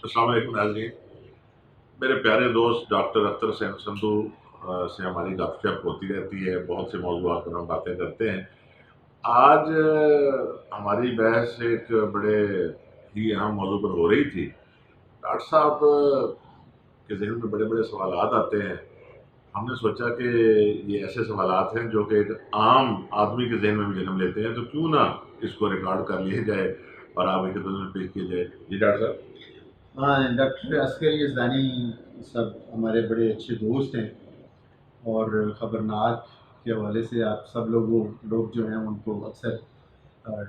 السلام علیکم ناظرین، میرے پیارے دوست ڈاکٹر اختر حسین سندھو سے ہماری گپ شپ ہوتی رہتی ہے، بہت سے موضوعات پر ہم باتیں کرتے ہیں۔ آج ہماری بحث ایک بڑے ہی اہم موضوع پر ہو رہی تھی۔ ڈاکٹر صاحب کے ذہن میں بڑے بڑے سوالات آتے ہیں۔ ہم نے سوچا کہ یہ ایسے سوالات ہیں جو کہ ایک عام آدمی کے ذہن میں بھی جنم لیتے ہیں، تو کیوں نہ اس کو ریکارڈ کر لیا جائے اور آپ کی خدمت میں پیش کیا جائے۔ جی ڈاکٹر صاحب۔ ہاں، ڈاکٹر عسکر یزدانی سب ہمارے بڑے اچھے دوست ہیں، اور خبرناک کے حوالے سے آپ سب لوگ جو ہیں ان کو اکثر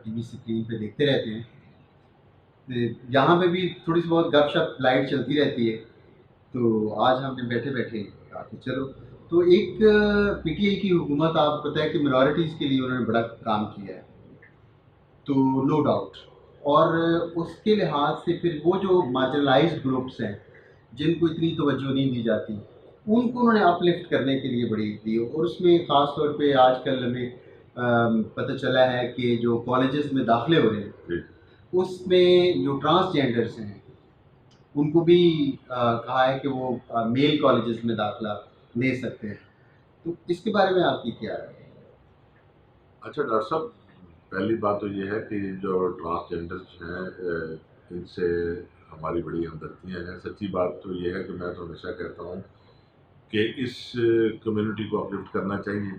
ٹی وی اسکرین پہ دیکھتے رہتے ہیں۔ یہاں پہ بھی تھوڑی سی بہت گپ شپ لائٹ چلتی رہتی ہے، تو آج ہم نے بیٹھے بیٹھے کہا کہ چلو، تو ایک پی ٹی آئی کی حکومت، آپ کو پتہ ہے کہ منارٹیز کے لیے انہوں نے بڑا کام کیا ہے، تو نو ڈاؤٹ، اور اس کے لحاظ سے پھر وہ جو مارجنلائز گروپس ہیں جن کو اتنی توجہ نہیں دی جاتی، ان کو انہوں نے اپ لفٹ کرنے کے لیے بڑی دی، اور اس میں خاص طور پہ آج کل ہمیں پتہ چلا ہے کہ جو کالجز میں داخلے ہو رہے ہیں اس میں جو ٹرانسجینڈرس ہیں ان کو بھی کہا ہے کہ وہ میل کالجز میں داخلہ لے سکتے ہیں، تو اس کے بارے میں آپ کی کیا ہے؟ اچھا ڈاکٹر صاحب، پہلی بات تو یہ ہے کہ جو ٹرانسجینڈرس ہیں ان سے ہماری بڑی ہمدردیاں ہیں۔ سچی بات تو یہ ہے کہ میں تو ہمیشہ کہتا ہوں کہ اس کمیونٹی کو اپلفٹ کرنا چاہیے،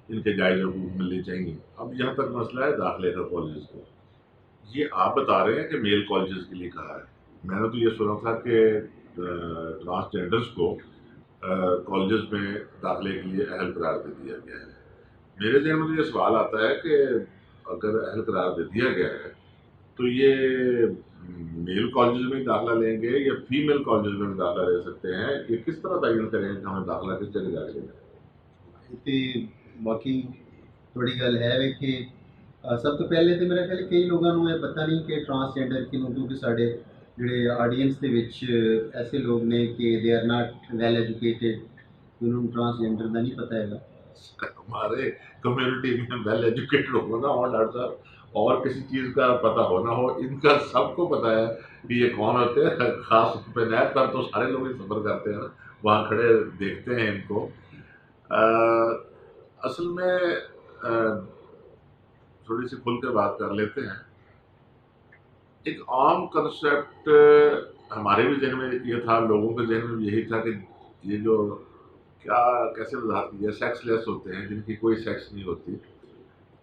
ان کے جائز حقوق ملنے چاہیے۔ اب یہاں تک مسئلہ ہے داخلے کا کالجز کو، یہ آپ بتا رہے ہیں کہ میل کالجز کے لیے کہا ہے۔ میں نے تو یہ سنا تھا کہ ٹرانسجینڈرس کو کالجز میں داخلے کے لیے اہل قرار دے دیا گیا ہے۔ میرے ذہن میں تو یہ سوال آتا ہے کہ اگر اہل قرار دے دیا گیا ہے تو یہ میل کالجز میں داخلہ لیں گے یا فیمیل کالجز میں داخلہ لے سکتے ہیں؟ یہ کس طرح تعین کریں کہ ہمیں داخلہ کس جگہ جا کے لینا ہے؟ تے باقی بڑی گل ہے کہ سب تو پہلے تو میرا خیال ہے کئی لوگوں کو پتہ نہیں کہ ٹرانسجینڈر کنوں، کیونکہ سارے جڑے آڈینس دے وچ ایسے لوگ نے کہ they are not well educated, انہوں نے ٹرانسجینڈر کا نہیں پتہ ہے گا۔ ہمارے کمیونٹی میں ویل ایجوکیٹڈ ہونا ہو ڈاکٹر صاحب، اور کسی چیز کا پتہ ہونا ہو، ان کا سب کو پتہ ہے کہ یہ کون ہوتے ہیں۔ خاص طور پہ نیب پر تو سارے لوگ ہی سفر کرتے ہیں نا، وہاں کھڑے دیکھتے ہیں ان کو۔ اصل میں تھوڑی سی کھل کے بات کر لیتے ہیں۔ ایک عام کنسیپٹ ہمارے بھی ذہن میں یہ تھا، لوگوں کے ذہن میں بھی یہی تھا کہ یہ جو کیا کیسے وضاحت کی جائے، سیکس لیس ہوتے ہیں جن کی کوئی سیکس نہیں ہوتی،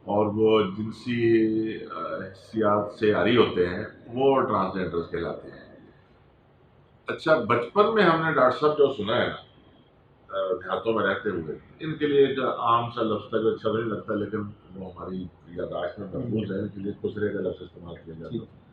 اور وہ جنسی حسیات سے عاری ہوتے ہیں، وہ ٹرانسجینڈرز کہلاتے ہیں۔ اچھا، بچپن میں ہم نے ڈاکٹر صاحب جو سنا ہے نا، دیہاتوں میں رہتے ہوئے، ان کے لیے ایک عام سا لفظ تھا جو اچھا نہیں لگتا، لیکن وہ ہماری یاداشت میں محفوظ ہے، ان کے لیے خسرے کا لفظ استعمال کیا جاتا تھا،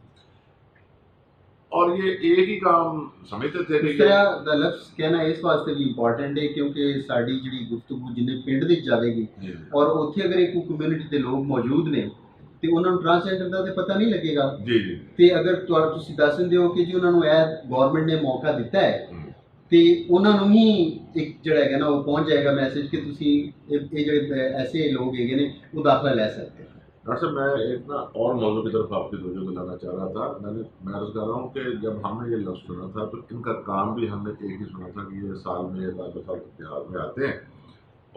اور یہ ایک ہی کام سمجھتے تھے کہ اس طرح دا لفظ کہنا اس واسطے بھی امپورٹنٹ ہے کیونکہ ساری جڑی گفتگو جن پنڈ وچ جاوے گی اور اتنے اگر ایک کمیونٹی کے لوگ موجود نے تو انہوں نے ٹرانسجینڈر کا تو پتہ نہیں لگے گا، جی جی، تے اگر تسی دس دے ہو کہ جی انہوں نے گورنمنٹ نے موقع دیتا ہے تے انہوں نے ہی ایک جڑا ہے نا وہ پہنچ جائے گا میسج کہ تسی یہ جڑے ایسے لوگ ہیں نے وہ داخلہ لے سکتے ہیں۔ ڈاکٹر صاحب، میں ایک نا اور موضوع کی طرف آپ کی توجہ دلانا چاہ رہا تھا۔ میں عرض کر رہا ہوں کہ جب ہم نے یہ لفظ سنا تھا تو ان کا کام بھی ہم نے ایک ہی سنا تھا کہ یہ سال میں ایک آدھ دفعہ تہوار میں آتے ہیں،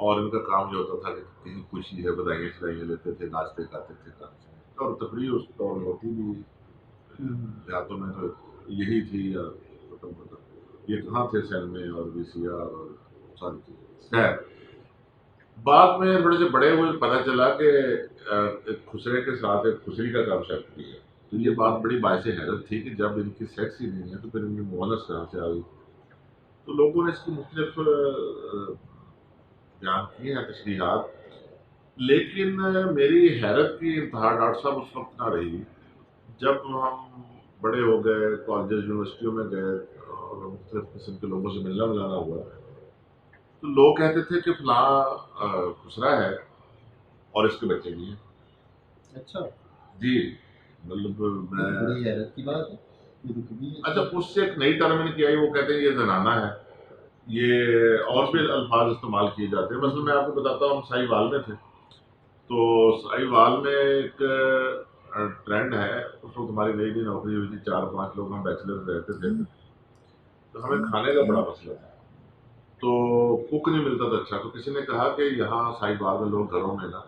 اور ان کا کام یہ ہوتا تھا کہ کہیں خوشی ہے، بدائیاں شدائیاں لیتے تھے، ناچتے گاتے تھے، اور تفریح اس دور میں ہوتی بھی دیہاتوں میں تو یہی تھی، یا یہ کہاں تھے سیل میں اور وی سی آر اور ساری چیزیں۔ خیر، بعد میں تھوڑے سے بڑے ہوئے پتہ چلا کہ ایک خسرے کے ساتھ ایک خسری کا کانسیپٹ بھی ہے، تو یہ بات بڑی باعث حیرت تھی کہ جب ان کی سیکس ہی نہیں ہے تو پھر ان میں مونس کہاں سے آ گئی۔ تو لوگوں نے اس کی مختلف بیان کیے ہیں تشریحات، لیکن میری حیرت کی انتہا ڈاکٹر صاحب اس وقت نہ رہی جب ہم بڑے ہو گئے، کالجز یونیورسٹیوں میں گئے اور مختلف قسم کے لوگوں سے ملنا ملانا ہوا، تو لوگ کہتے تھے کہ فلاں خسرا ہے اور اس کے بچے بھی ہیں۔ اچھا جی، مطلب میں بڑی حیرت کی بات ہے۔ اچھا، اس سے ایک نئی ٹرم کی آئی، وہ کہتے ہیں یہ زنانہ ہے، یہ اور بھی الفاظ استعمال کیے جاتے ہیں۔ مثلا میں آپ کو بتاتا ہوں، ہم سائی وال میں تھے، تو سائی وال میں ایک ٹرینڈ ہے، اس وقت ہماری نئی نئی نوکری ہوئی تھی، 4-5 لوگ ہم بیچلر رہتے تھے، تو ہمیں کھانے کا بڑا مسئلہ تھا، تو کوک نہیں ملتا تھا اچھا، تو کسی نے کہا کہ یہاں سائی بار میں لوگ گھروں میں نا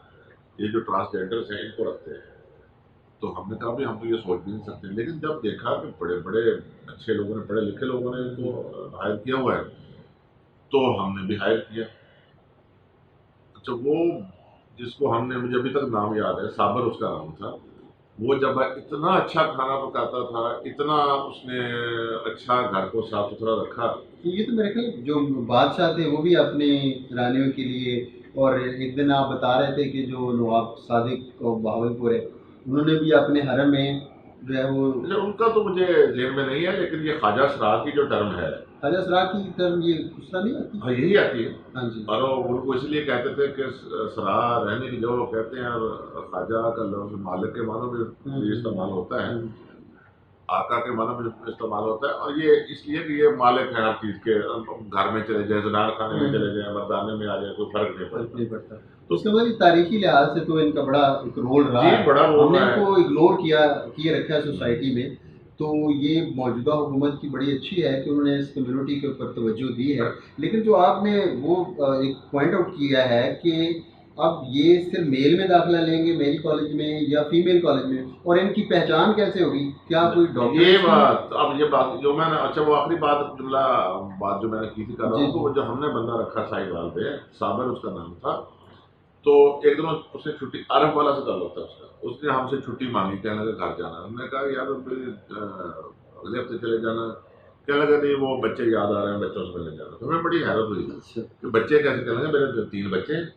یہ جو ٹرانسجینڈرس ہیں ان کو رکھتے ہیں، تو ہم نے کہا بھی ہم تو یہ سوچ بھی نہیں سکتے، لیکن جب دیکھا کہ بڑے بڑے اچھے لوگوں نے، پڑھے لکھے لوگوں نے ان کو ہائر کیا ہوا ہے، تو ہم نے بھی ہائر کیا۔ اچھا وہ جس کو ہم نے، مجھے ابھی تک نام یاد ہے، صابر اس کا نام تھا، وہ جب اتنا اچھا کھانا پکاتا تھا، اتنا اس نے اچھا گھر کو صاف ستھرا رکھا۔ یہ تو میرے خیال جو بادشاہ تھے وہ بھی اپنی رانیوں کے لیے، اور ایک دن آپ بتا رہے تھے کہ جو نواب صادق اور بہاولپور ہے انہوں نے بھی اپنے حرم میں جو ہے وہ، ان کا تو مجھے ذہن میں نہیں ہے، لیکن یہ خواجہ سرا کی جو ٹرم ہے، خواجہ سرا کی طرف یہ اس طرح نہیں آتی؟ ہاں یہی آتی ہے، ہاں جی، اور ان کو اس لیے کہتے تھے کہ سرا رہنے کی جو کہتے ہیں، اور خواجہ کا لفظ مالک کے معنوں میں بھی استعمال ہوتا ہے، آقا کے معنوں میں استعمال ہوتا ہے، اور یہ اس لیے کہ یہ مالک ہے ہر چیز کے، گھر میں چلے جائیں، زنار خانے میں چلے جائیں، مردانے میں آ جائیں، کوئی فرق نہیں پڑتا۔ تو اس کے بعد تاریخی لحاظ سے تو ان کا بڑا ایک رول رہا جی ہے، بڑا ہم رول نے ہے، ان کو اگنور کیے رکھا ہے سوسائٹی میں، تو یہ موجودہ حکومت کی بڑی اچھی ہے کہ انہوں نے اس کمیونٹی کے اوپر توجہ دی ہے، لیکن جو آپ نے وہ ایک پوائنٹ آؤٹ کیا ہے کہ اب یہ صرف میل میں داخلہ لیں گے، میل کالج میں یا فیمیل کالج میں، اور ان کی پہچان کیسے ہوگی؟ کیا کوئی ڈاکٹر؟ یہ بات اب، یہ بات جو میں نے، اچھا وہ آخری بات جو میں نے کی تھی کر رہا ہوں، تو وہ جو ہم نے بندہ رکھا سائی بال پہ، صابر اس کا نام تھا، تو ایک دن اس نے چھٹی، عرب والا سے تعلق تھا اس نے ہم سے چھٹی مانگی، کہنے لگا گھر جانا، ہم نے کہا یار اگلے ہفتے چلے جانا، کہنے لگا نہیں وہ بچے یاد آ رہے ہیں، بچوں سے ملنے جانا، تو ہمیں بڑی حیرت ہوئی کہ بچے کیسے، کہنے لگے میرے 3 بچے ہیں،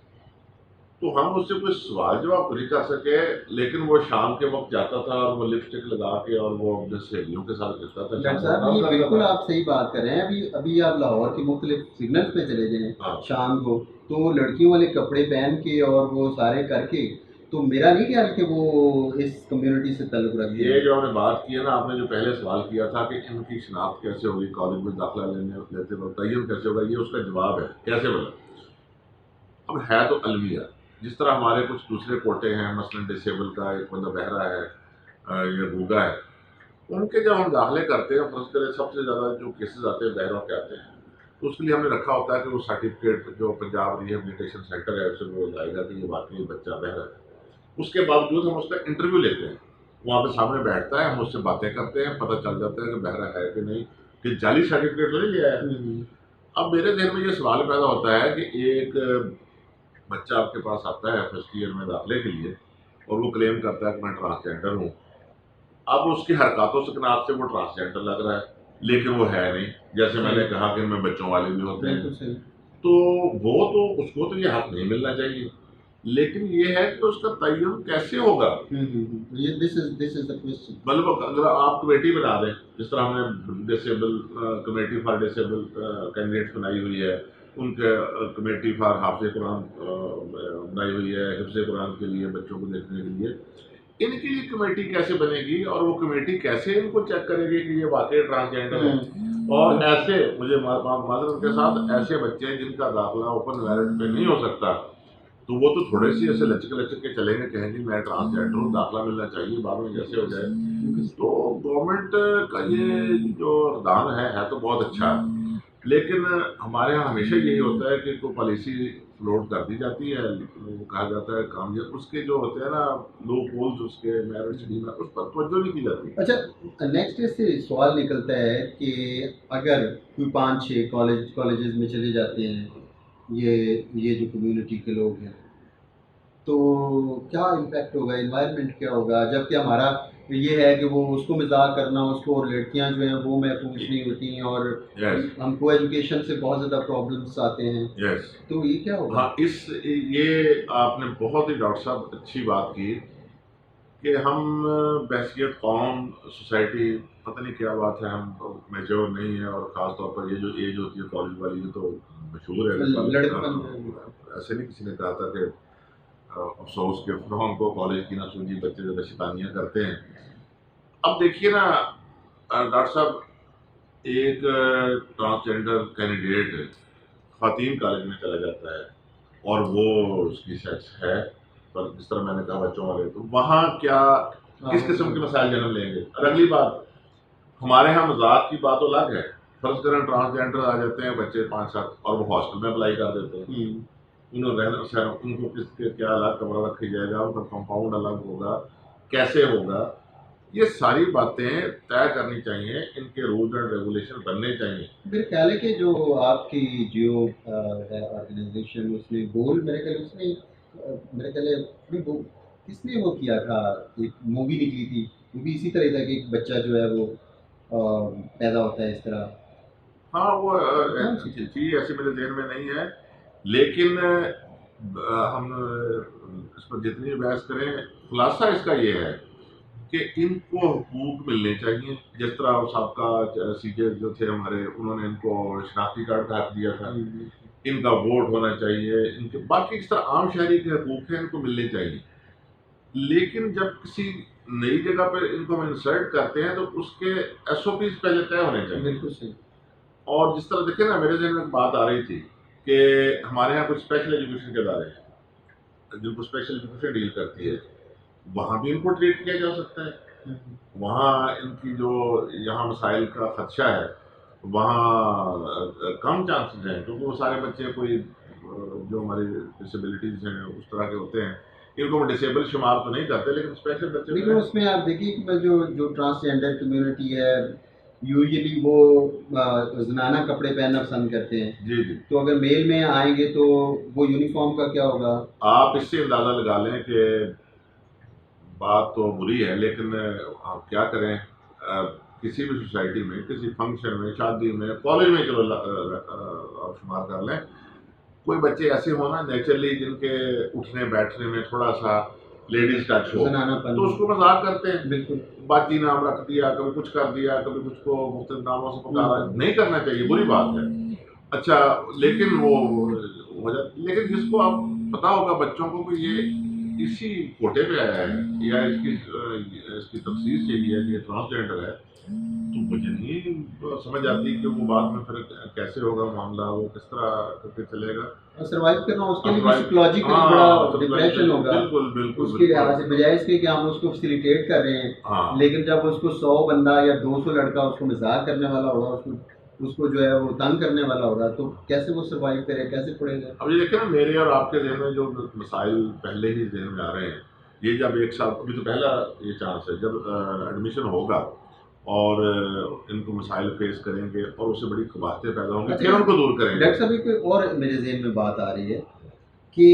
تو ہم اس سے کوئی سوال جواب نہیں کر سکے، لیکن وہ شام کے وقت جاتا تھا اور وہ لپسٹک لگا کے اور وہ اپنے سہیلیوں کے ساتھ کرتا تھا۔ ڈاکٹر صاحب یہ بالکل آپ صحیح بات کر رہے ہیں، ابھی آپ لاہور کے مختلف سگنلز پہ چلے جائیں شام کو، تو لڑکیوں والے کپڑے پہن کے اور وہ سارے کر کے، تو میرا نہیں خیال کہ وہ اس کمیونٹی سے تعلق رکھتے ہیں۔ یہ جو ہم نے بات کی ہے نا، آپ نے جو پہلے سوال کیا تھا کہ ان کی شناخت کیسے ہوگی، کالج میں داخلہ لیتے وقت تعین کیسے ہوگا، یہ اس کا جواب ہے، کیسے بنا؟ اب ہے تو المیہ، جس طرح ہمارے کچھ دوسرے کوٹے ہیں، مثلاً ڈسیبل کا ایک بندہ بہرا ہے یا گوگا ہے، ان کے جب ہم داخلے کرتے ہیں، فرض کریں سب سے زیادہ جو کیسز آتے ہیں بہروں کے آتے ہیں، تو اس کے لیے ہم نے رکھا ہوتا ہے کہ وہ سرٹیفکیٹ جو پنجاب ریہیبلیٹیشن سینٹر ہے اسے وہ لائے گا کہ یہ واقعی بچہ بہرا ہے، اس کے باوجود ہم اس کا انٹرویو لیتے ہیں، وہاں پہ سامنے بیٹھتا ہے، ہم اس سے باتیں کرتے ہیں، پتہ چل جاتا ہے کہ بہرا ہے کہ نہیں، کہ جعلی سرٹیفکیٹ تو نہیں لیا ہے۔ اب میرے ذہن میں یہ سوال پیدا ہوتا ہے کہ ایک بچہ آپ کے پاس آتا ہے فرسٹ ایئر میں داخلے کے لیے، اور وہ کلیم کرتا ہے کہ میں ٹرانسجینڈر ہوں، اب اس کی حرکاتوں سے کنات سے وہ ٹرانسجینڈر لگ رہا ہے، لیکن وہ ہے نہیں، جیسے میں نے کہا کہ ان میں بچوں والے بھی ہوتے ہیں، تو وہ تو اس کو تو یہ حق نہیں ملنا چاہیے، لیکن یہ ہے کہ اس کا تعین کیسے ہوگا؟ مطلب اگر آپ کمیٹی بنا دیں، جس طرح ہم نے disable committee for disable candidates بنائی ہوئی ہے، ان کے کمیٹی فار حافظ قرآن بنائی ہوئی ہے، حفظ قرآن کے لیے بچوں کو دیکھنے کے لیے، ان کی یہ کمیٹی کیسے بنے گی، اور وہ کمیٹی کیسے ان کو چیک کرے گی کہ یہ واقعی ٹرانسجینڈر ہے؟ اور ایسے مجھے معذرت کے ساتھ ایسے بچے ہیں جن کا داخلہ اوپن میرٹ پہ نہیں ہو سکتا، تو وہ تو تھوڑے سی ایسے لچک کے چلیں گے، کہیں گے میں ٹرانسجینڈر ہوں، داخلہ ملنا چاہیے، بعد میں جیسے ہو جائے۔ تو گورنمنٹ کا یہ جو اقدام ہے تو بہت اچھا ہے، لیکن ہمارے یہاں ہمیشہ یہی ہوتا ہے کہ کوئی پالیسی فلوٹ کر دی جاتی ہے، وہ کہا جاتا ہے کامیاب، اس کے جو ہوتے ہیں نا لوپ ہولز، اس کے میرٹ اسکیم ہے، اس پر توجہ نہیں کی جاتی۔ اچھا نیکسٹ اس سے سوال نکلتا ہے کہ اگر کوئی 5-6 کالجز میں چلے جاتے ہیں یہ جو کمیونٹی کے لوگ ہیں، تو کیا امپیکٹ ہوگا، انوائرمنٹ کیا ہوگا، جبکہ ہمارا یہ ہے کہ وہ اس کو مزاح کرنا، اس کو، اور لڑکیاں جو ہیں وہ محفوظ نہیں ہوتی ہیں، اور ہم کو ایجوکیشن سے بہت زیادہ پرابلمس آتے ہیں، تو یہ کیا ہوگا؟ ہاں، یہ آپ نے بہت ہی ڈاکٹر صاحب اچھی بات کی کہ ہم بحثیت قوم، سوسائٹی، پتہ نہیں کیا بات ہے، ہم میچور نہیں ہیں، اور خاص طور پر یہ جو ایج ہوتی ہے کالج والی، یہ تو مشہور ہے، ایسے نہیں کسی نے کہا تھا کہ افسوس کے فرام کو کالج کی نہ سوجی، بچے زیادہ شیطانیاں کرتے ہیں۔ اب دیکھیے نا ڈاکٹر صاحب، ایک ٹرانسجینڈر کینڈیڈیٹ خواتین کالج میں چلا جاتا ہے، اور وہ اس کی سیکس ہے، پر جس طرح میں نے کہا بچوں والے، تو وہاں کیا کس قسم کے مسائل جنم لیں گے. اور اگلی بات، ہمارے ہاں مذاق کی بات تو الگ ہے. فرض کریں ٹرانسجینڈر آ جاتے ہیں بچے 5-7 اور وہ ہاسٹل میں اپلائی کر دیتے ہیں. انہوں رہنا سر ان کو کس کے کیا الگ کمرہ رکھا جائے گا، ان کا کمپاؤنڈ الگ ہوگا، کیسے ہوگا، یہ ساری باتیں طے کرنی چاہیے. ان کے رولز اینڈ ریگولیشن بننے چاہیے. میرے خیال ہے کہ جو آپ کی جیو ہے آرگنائزیشن، اس نے گول میرے خیال اس نے میرے خیال ہے وہ کس نے وہ کیا تھا، ایک مووی نکلی تھی، وہ بھی اسی طرح تھا کہ ایک بچہ جو ہے وہ پیدا ہوتا ہے اس طرح. ہاں وہ چیز ایسی میرے ذہن میں نہیں ہے، لیکن ہم اس پر جتنی بحث کریں خلاصہ اس کا یہ ہے کہ ان کو حقوق ملنے چاہیے. جس طرح سابقہ سی جے جو تھے ہمارے، انہوں نے ان کو شناختی کارڈ کا حق دیا تھا، ان کا ووٹ ہونا چاہیے، ان کے باقی اس طرح عام شہری کے حقوق ہیں ان کو ملنے چاہیے. لیکن جب کسی نئی جگہ پہ ان کو ہم انسرٹ کرتے ہیں تو اس کے ایس او پیز پہلے طے ہونے چاہیے. بالکل صحیح. اور جس طرح دیکھیں نا، میرے ذہن میں ایک بات آ رہی تھی کہ ہمارے یہاں کچھ اسپیشل ایجوکیشن کے ادارے ہیں جن کو اسپیشل ایجوکیشن ڈیل کرتی ہے، وہاں بھی ان کو ٹریٹ کیا جا سکتا ہے. وہاں ان کی جو یہاں مسائل کا خدشہ ہے وہاں کم چانسز ہیں، کیونکہ وہ سارے بچے کوئی جو ہماری ڈسیبلٹیز ہیں اس طرح کے ہوتے ہیں. ان کو ڈسیبل شمار تو نہیں کرتے، لیکن اسپیشل بچے، لیکن اس میں آپ دیکھیے کہ جو ٹرانسجینڈر کمیونٹی ہے یوزلی وہ زنانہ کپڑے پہننا پسند کرتے ہیں. جی جی. تو اگر میل میں آئیں گے تو وہ یونیفارم کا کیا ہوگا؟ آپ اس سے اندازہ لگا لیں کہ بات تو بری ہے، لیکن آپ کیا کریں، کسی بھی سوسائٹی میں، کسی فنکشن میں، شادی میں، کالج میں، چلو آپ شمار کر لیں، کوئی بچے ایسے ہونا نیچرلی جن کے اٹھنے بیٹھنے میں تھوڑا سا لیڈیز ٹچ ہو، تو اس کو مذاق کرتے ہیں. بالکل. باجی نام رکھ دیا، کبھی کچھ کر دیا، کبھی کچھ کو مختلف ناموں سے پکارا. نہیں کرنا چاہیے، بری بات ہے. اچھا، لیکن وہ لیکن جس کو آپ پتا ہوگا بچوں کو کہ یہ اسی کوٹے پہ آیا ہے یا اس کی تخصیص یہی ہے کہ یہ ٹرانسجینڈر ہے، تو مجھے نہیں سمجھ آتی کہ وہ بعد میں پھر کیسے ہوگا معاملہ، وہ کس طرح کر کے چلے گا. سروائیو کرنا اس کے لیے سائیکولوجیکلی بڑا ڈپریشن ہوگا. بالکل بالکل. اس کے لحاظ سے بجائے اس کے کہ ہم اس کو فیسیلیٹیٹ کر رہے ہیں، لیکن جب اس کو 100 بندہ یا 200 لڑکا اس کو مزاح کرنے والا ہوگا، اس کو جو ہے وہ تنگ کرنے والا ہوگا، تو کیسے وہ سروائیو کرے، کیسے پڑے گا؟ اب یہ دیکھیں نا، میرے اور آپ کے ذہن میں جو مسائل پہلے ہی ذہن میں آ رہے ہیں، یہ جب ایک سال ابھی تو پہلا یہ چانس ہے جب ایڈمیشن ہوگا اور ان کو مسائل فیس کریں گے اور اس سے بڑی قباحتیں پیدا ہوں گی، پھر ان کو دور کریں گے. ڈاکٹر صاحب ایک اور میرے ذہن میں بات آ رہی ہے کہ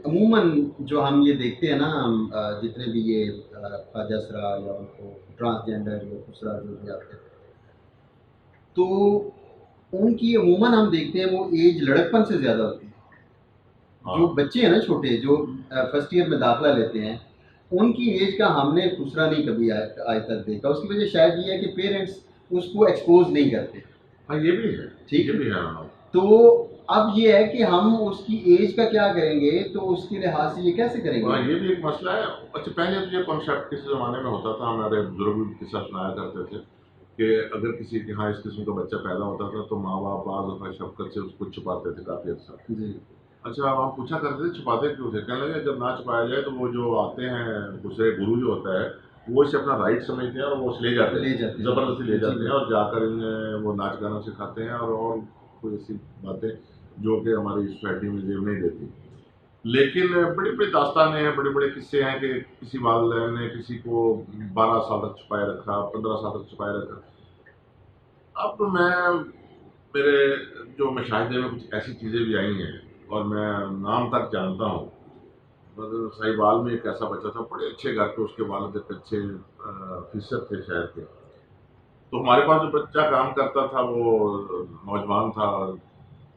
عموماً جو ہم یہ دیکھتے ہیں نا، ہم جتنے بھی یہ خواجہ سرا یا ان کو ٹرانسجینڈر یا دوسرا جو بھی آپ کہتے ہیں، تو ان کی عموماً ہم دیکھتے ہیں وہ ایج لڑکپن سے زیادہ ہوتی ہے. جو بچے ہیں نا چھوٹے، جو فرسٹ ایئر میں داخلہ لیتے ہیں، ان کی ایج کا ہم نے خسرا نہیں کبھی آج تک دیکھا. اس کی وجہ شاید یہ ہے کہ پیرنٹس اس کو ایکسپوز نہیں کرتے. ہاں یہ بھی ہے، ٹھیک یہ بھی ہے. تو اب یہ ہے کہ ہم اس کی ایج کا کیا کریں گے، تو اس کے لحاظ سے یہ کیسے کریں گے؟ ہاں یہ بھی ایک مسئلہ ہے. اچھا، پہلے تو یہ کانسیپٹ کس زمانے میں ہوتا تھا، ہمارے بزرگ قصہ سنایا کرتے تھے کہ اگر کسی کے ہاں اس قسم کا بچہ پیدا ہوتا تھا تو ماں باپ بعض دفعہ شفقت سے اس کو چھپاتے تھے کافی عرصہ. جی. اچھا، ہم پوچھا کرتے تھے چھپاتے کیوں تھے؟ کہنے لگے جب نہ چھپایا جائے تو وہ جو آتے ہیں دوسرے گرو جو ہوتا ہے وہ اسے اپنا رائٹ سمجھتے ہیں اور وہ اسے لے جاتے ہیں، زبردستی لے جاتے ہیں اور جا کر انہیں وہ ناچ گانا سکھاتے ہیں اور کوئی ایسی باتیں جو کہ ہماری سوسائٹی میں زیب نہیں دیتی. لیکن بڑی بڑی داستانیں ہیں، بڑے بڑے قصے ہیں کہ کسی والدین نے کسی کو 12 سال تک چھپائے رکھا، 15 سال تک چھپائے رکھا. اب میرے جو مشاہدے میں کچھ ایسی چیزیں بھی آئی ہیں اور میں نام تک جانتا ہوں. سہیوال میں ایک ایسا بچہ تھا، بڑے اچھے گھر کے، اس کے والد ایک اچھے آفیسر تھے شہر کے. تو ہمارے پاس جو بچہ کام کرتا تھا وہ نوجوان تھا،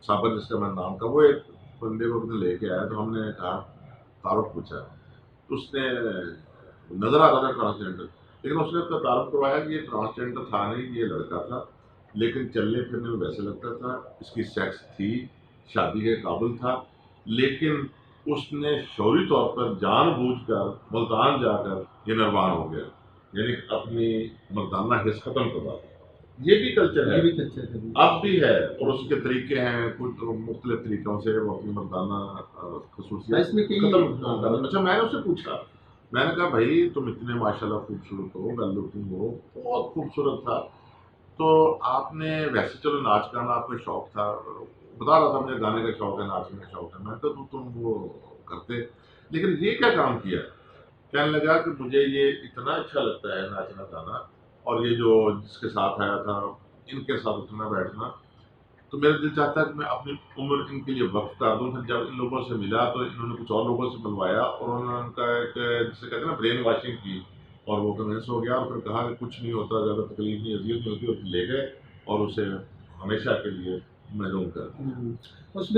صابر جس کا میں نام کا، وہ ایک بندے کو لے کے آیا. تو ہم نے کہا، تعارف پوچھا، تو اس نے نظر آتا تھا ٹرانسجینڈر، لیکن اس نے اس کا تعارف کروایا کہ یہ ٹرانسجینڈر تھا نہیں، یہ لڑکا تھا، لیکن چلنے پھرنے میں ویسے لگتا تھا. اس کی سیکس تھی، شادی کے قابل تھا، لیکن اس نے شعوری طور پر جان بوجھ کر ملتان جا کر یہ نروان ہو گیا، یعنی اپنی مردانہ حص ختم کروا. یہ بھی کلچر ہے، اب بھی ہے، اور اس کے طریقے ہیں کچھ مختلف طریقوں سے وہ اپنی مردانہ خصوصیت ختم کرنا. اچھا، میں نے اس سے پوچھا میں نے کہا بھائی تم اتنے ماشاءاللہ خوبصورت ہو، ویل لکنگ ہو، بہت خوبصورت تھا، تو آپ نے ویسے چلو ناچ گانا آپ کا شوق تھا، بتا رہا تھا مجھے گانے کا شوق ہے، ناچنے کا شوق ہے، میں نے کہا تو تم وہ کرتے، لیکن یہ کیا کام کیا؟ کہنے لگا کہ مجھے یہ اتنا اچھا لگتا ہے ناچنا گانا، اور یہ جو جس کے ساتھ آیا تھا ان کے ساتھ اٹھنا بیٹھنا، تو میرا دل چاہتا ہے کہ میں اپنی عمر ان کے لیے وقف کر دوں۔ پھر جب ان لوگوں سے ملا تو انہوں نے کچھ اور لوگوں سے ملوایا، اور انہوں نے ان کا ایک جسے کہتے ہیں نا برین واشنگ کی، اور وہ کنوینس ہو گیا، اور پھر کہا کہ کچھ نہیں ہوتا، زیادہ تکلیف نہیں، اذیت نہیں ہوتی، اور پھر لے گئے اور اسے ہمیشہ کے لیے محروم کر دیا۔ اس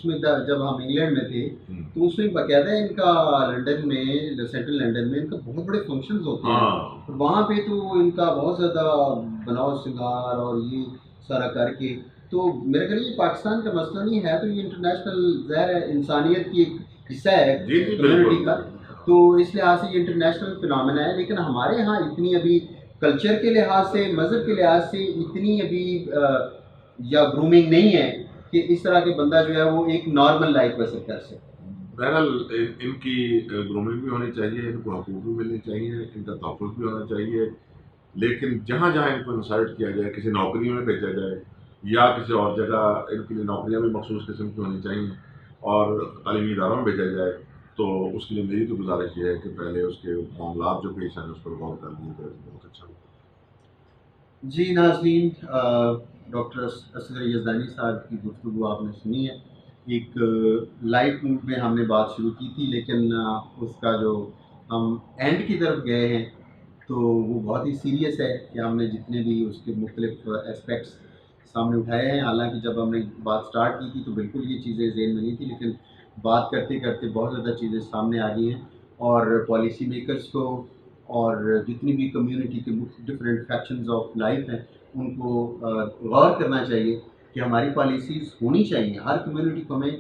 میں جب ہم انگلینڈ میں تھے ہوں۔ تو اس میں باقاعدہ ان کا لنڈن میں، سینٹرل لنڈن میں ان کا بہت بڑے فنکشنز ہوتے ہیں، ہاں وہاں پہ تو ان کا بہت زیادہ بناؤ سنگار اور یہ سارا کر کے، تو میرا خیال یہ پاکستان کا مسئلہ نہیں ہے، تو یہ انٹرنیشنل ظاہر ہے انسانیت کی ایک حصہ ہے جی جی کمیونٹی کا، بالکل۔ تو اس لحاظ سے یہ انٹرنیشنل فنامنا ہے، لیکن ہمارے ہاں اتنی ابھی کلچر کے لحاظ سے، مذہب کے لحاظ سے اتنی ابھی یا گرومنگ نہیں ہے کہ اس طرح کے بندہ جو ہے وہ ایک نارمل لائف بسر کر سکے۔ بہرحال ان کی گرومنگ بھی ہونی چاہیے، ان کو حقوق بھی ملنے چاہیے، ان کا تحفظ بھی ہونا چاہیے، لیکن جہاں جہاں ان کو انسلٹ کیا جائے، کسی نوکری میں بھیجا جائے یا کسی اور جگہ، ان کے لیے نوکریاں بھی مخصوص قسم کی ہونی چاہیے، اور تعلیمی اداروں میں بھیجا جائے، تو اس کے لیے میری تو گزارش یہ ہے کہ پہلے اس کے معاملات جو پیش ہیں اس پر غور کر لیے جائے تو بہت اچھا ہوگا۔ جی ناظرین، ڈاکٹر اصغر یزدانی صاحب کی گفتگو آپ نے سنی ہے، ایک لائٹ موڈ میں ہم نے بات شروع کی تھی، لیکن اس کا جو ہم اینڈ کی طرف گئے ہیں تو وہ بہت ہی سیریس ہے کہ ہم نے جتنے بھی اس کے مختلف اسپیکٹس سامنے اٹھائے ہیں، حالانکہ جب ہم نے بات سٹارٹ کی تھی تو بالکل یہ چیزیں ذہن میں نہیں تھی، لیکن بات کرتے کرتے بہت زیادہ چیزیں سامنے آ گئی ہیں، اور پالیسی میکرز کو اور جتنی بھی کمیونٹی کے ڈفرینٹ فیکشنز آف لائف ہیں ان کو غور کرنا چاہیے کہ ہماری پالیسیز ہونی چاہیے، ہر کمیونٹی کو ہمیں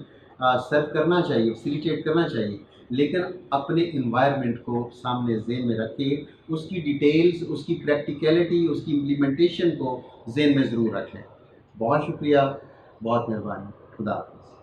سرو کرنا چاہیے، فیسیلیٹیٹ کرنا چاہیے، لیکن اپنے انوائرمنٹ کو سامنے ذہن میں رکھ کے اس کی ڈیٹیلز، اس کی پریکٹیکلٹی، اس کی امپلیمنٹیشن کو ذہن میں ضرور رکھ لیں۔ بہت شکریہ، بہت مہربانی، خدا حافظ۔